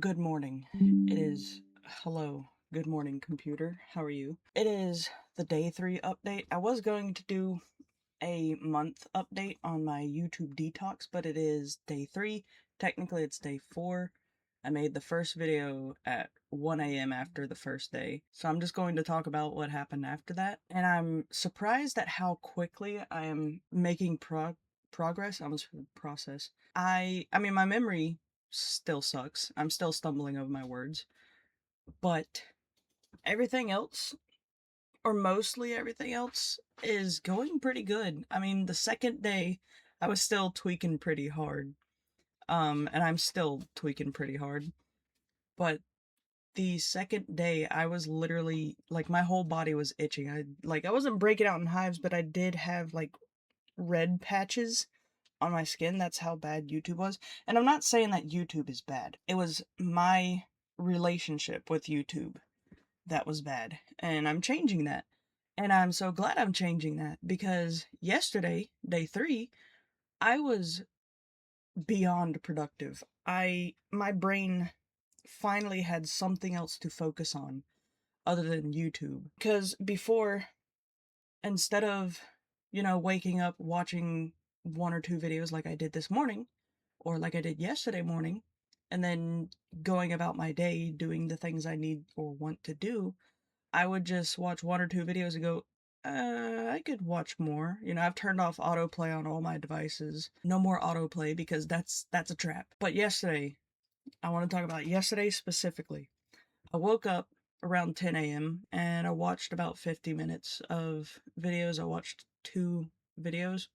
Good morning. It is hello. Good morning, computer. How are you? It is the day 3 update. I was going to do a month update on my YouTube detox, but it is day 3. Technically, it's day 4. I made the first video at 1 a.m. after the first day. So I'm just going to talk about what happened after that. And I'm surprised at how quickly I am making progress. I almost said process. I mean, my memory still sucks. I'm still stumbling over my words. But everything else, or mostly everything else, is going pretty good. I mean, the second day, I was still tweaking pretty hard. And I'm still tweaking pretty hard. But the second day, I was literally, like, my whole body was itching. I wasn't breaking out in hives, but I did have, like, red patches on my skin. That's how bad YouTube was. And I'm not saying that YouTube is bad. It was my relationship with YouTube that was bad. And I'm changing that. And I'm so glad I'm changing that because yesterday, day 3, I was beyond productive. My brain finally had something else to focus on other than YouTube. Because before, instead of, waking up, watching 1 or 2 videos like I did this morning, or like I did yesterday morning, and then going about my day doing the things I need or want to do, I would just watch 1 or 2 videos and go, I could watch more. I've turned off autoplay on all my devices. No more autoplay because that's a trap. But yesterday, I want to talk about yesterday specifically. I woke up around 10 a.m. and I watched about 50 minutes of videos. I watched 2 videos.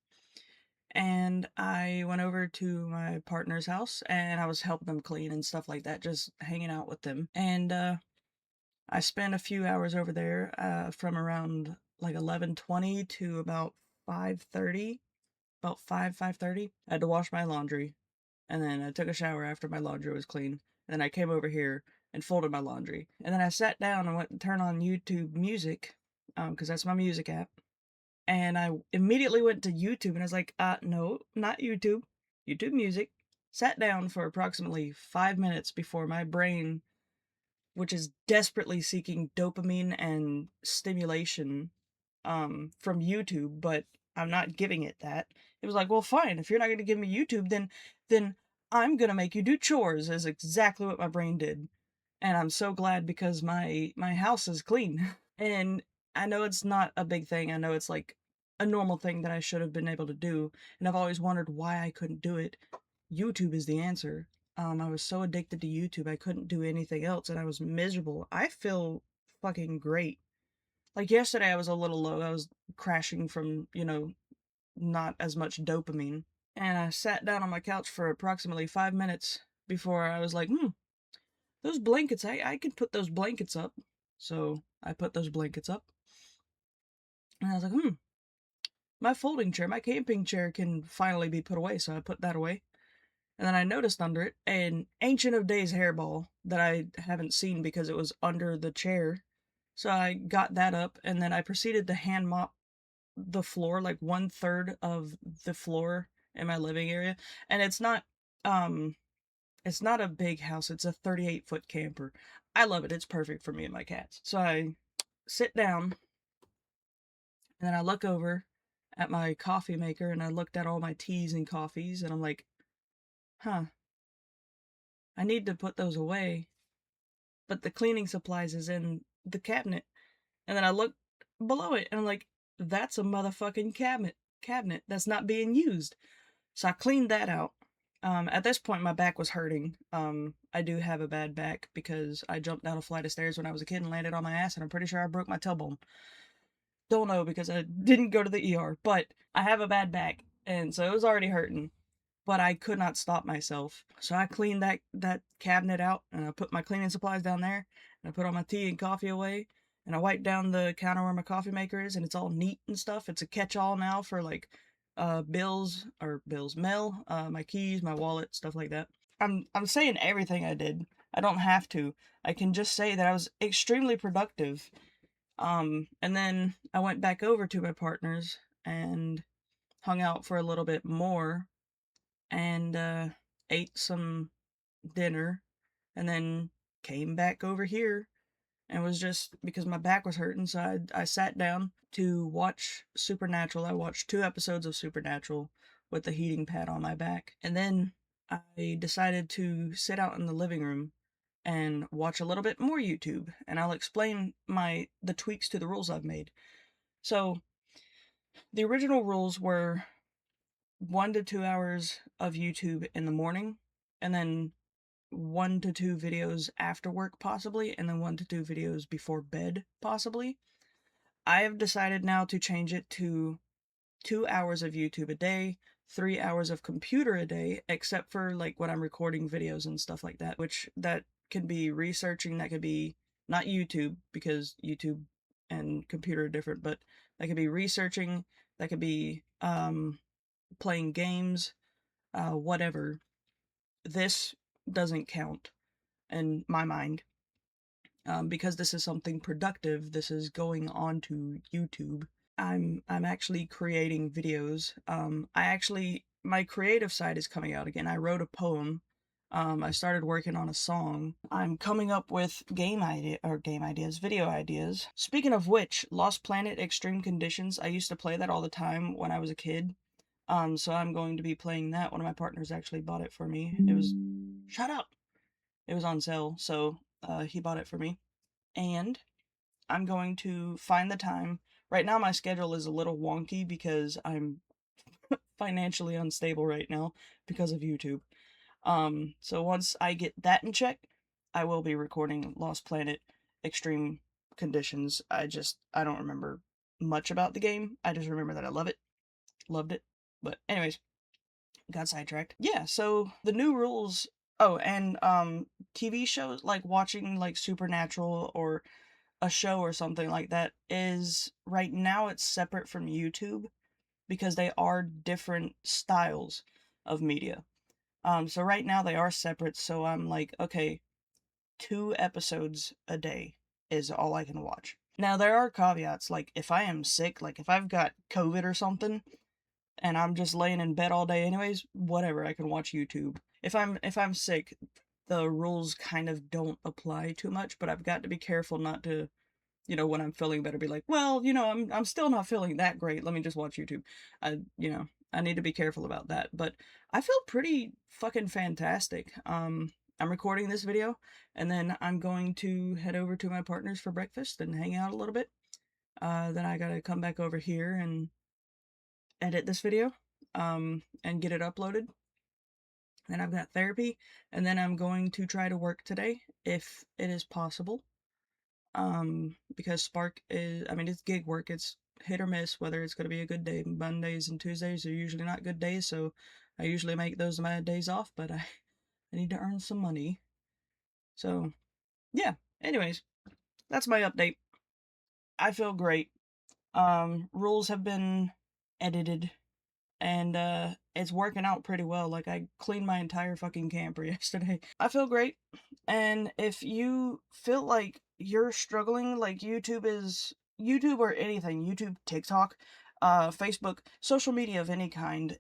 And I went over to my partner's house and I was helping them clean and stuff like that, just hanging out with them. And I spent a few hours over there from around like 11:20 to about 5:30, about 5:30. I had to wash my laundry, and then I took a shower after my laundry was clean. And then I came over here and folded my laundry. And then I sat down and went and turned on YouTube Music, because that's my music app. And I immediately went to YouTube and I was like, no, not YouTube, YouTube Music. Sat down for approximately 5 minutes before my brain, which is desperately seeking dopamine and stimulation from YouTube, but I'm not giving it that. It was like, well, fine, if you're not going to give me YouTube, then I'm going to make you do chores, is exactly what my brain did. And I'm so glad because my house is clean. And I know it's not a big thing. I know it's like a normal thing that I should have been able to do, and I've always wondered why I couldn't do it. YouTube is the answer. I was so addicted to YouTube, I couldn't do anything else, and I was miserable. I feel fucking great. Like yesterday, I was a little low. I was crashing from, not as much dopamine. And I sat down on my couch for approximately 5 minutes before I was like, those blankets, I could put those blankets up. So I put those blankets up. And I was like, my folding chair, my camping chair can finally be put away. So I put that away. And then I noticed under it an Ancient of Days hairball that I haven't seen because it was under the chair. So I got that up and then I proceeded to hand mop the floor, like 1/3 of the floor in my living area. And it's not a big house, it's a 38-foot camper. I love it. It's perfect for me and my cats. So I sit down and then I look over at my coffee maker and I looked at all my teas and coffees and I'm like, huh, I need to put those away. But the cleaning supplies is in the cabinet. And then I look below it and I'm like, that's a motherfucking cabinet that's not being used. So I cleaned that out. At this point, my back was hurting. I do have a bad back because I jumped down a flight of stairs when I was a kid and landed on my ass, and I'm pretty sure I broke my tailbone. Don't know because I didn't go to the ER, but I have a bad back, and so it was already hurting. But I could not stop myself, so I cleaned that cabinet out, and I put my cleaning supplies down there, and I put all my tea and coffee away, and I wiped down the counter where my coffee maker is, and it's all neat and stuff. It's a catch-all now for like bills, mail, my keys, my wallet, stuff like that. I'm saying everything I did. I don't have to. I can just say that I was extremely productive. And then I went back over to my partner's and hung out for a little bit more and ate some dinner. and then came back over here and was just because my back was hurting, so I sat down to watch Supernatural. I watched 2 episodes of Supernatural with the heating pad on my back, and then I decided to sit out in the living room and watch a little bit more YouTube, and I'll explain the tweaks to the rules I've made. So the original rules were 1 to 2 hours of YouTube in the morning, and then 1 to 2 videos after work, possibly, and then 1 to 2 videos before bed, possibly. I have decided now to change it to 2 hours of YouTube a day, 3 hours of computer a day, except for like when I'm recording videos and stuff like that, which that can be researching, that could be not YouTube, because YouTube and computer are different, but that could be researching, that could be playing games, whatever. This doesn't count in my mind, because this is something productive. This is going on to YouTube. I'm actually creating videos. My creative side is coming out again. I wrote a poem. I started working on a song. I'm coming up with game ideas, video ideas. Speaking of which, Lost Planet Extreme Conditions, I used to play that all the time when I was a kid. So I'm going to be playing that. One of my partners actually bought it for me. Shut up! It was on sale, so he bought it for me. And I'm going to find the time. Right now my schedule is a little wonky because I'm financially unstable right now because of YouTube. So once I get that in check, I will be recording Lost Planet Extreme Conditions. I don't remember much about the game. I just remember that I loved it. But anyways, got sidetracked. Yeah, so the new rules. Oh, and TV shows, like watching like Supernatural or a show or something like that, is right now it's separate from YouTube because they are different styles of media. So right now they are separate, so I'm like, okay, 2 episodes a day is all I can watch. Now there are caveats, like if I am sick, like if I've got COVID or something, and I'm just laying in bed all day anyways, whatever, I can watch YouTube. If I'm sick, the rules kind of don't apply too much, but I've got to be careful not to, when I'm feeling better, be like, well, I'm still not feeling that great. Let me just watch YouTube. I need to be careful about that. But I feel pretty fucking fantastic. I'm recording this video, and then I'm going to head over to my partner's for breakfast and hang out a little bit. Then I gotta come back over here and edit this video, and get it uploaded. Then I've got therapy, and then I'm going to try to work today, if it is possible. Because Spark it's gig work, it's hit or miss whether it's going to be a good day. Mondays and Tuesdays are usually not good days, so I usually make those my days off, but I need to earn some money. So, yeah, anyways, that's my update. I feel great. Rules have been edited, and it's working out pretty well. Like, I cleaned my entire fucking camper yesterday. I feel great, and if you feel like you're struggling, like YouTube or anything, YouTube, TikTok, Facebook, social media of any kind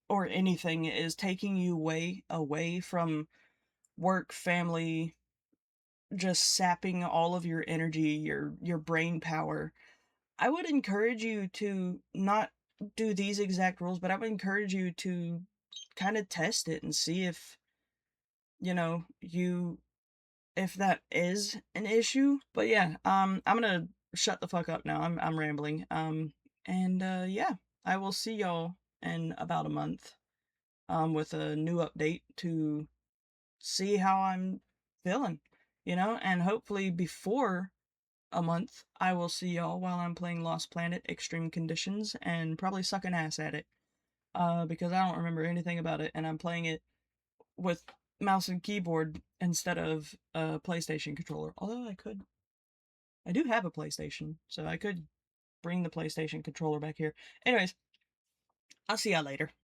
or anything is taking you way away from work, family, just sapping all of your energy, your brain power, I would encourage you to not do these exact rules, but I would encourage you to kind of test it and see if, if that is an issue. But yeah, I'm gonna shut the fuck up now. I'm rambling. And yeah, I will see y'all in about a month, with a new update to see how I'm feeling, and hopefully before a month, I will see y'all while I'm playing Lost Planet Extreme Conditions and probably sucking ass at it. Because I don't remember anything about it, and I'm playing it with mouse and keyboard instead of a PlayStation controller. Although I do have a PlayStation, so I could bring the PlayStation controller back here. Anyways, I'll see y'all later.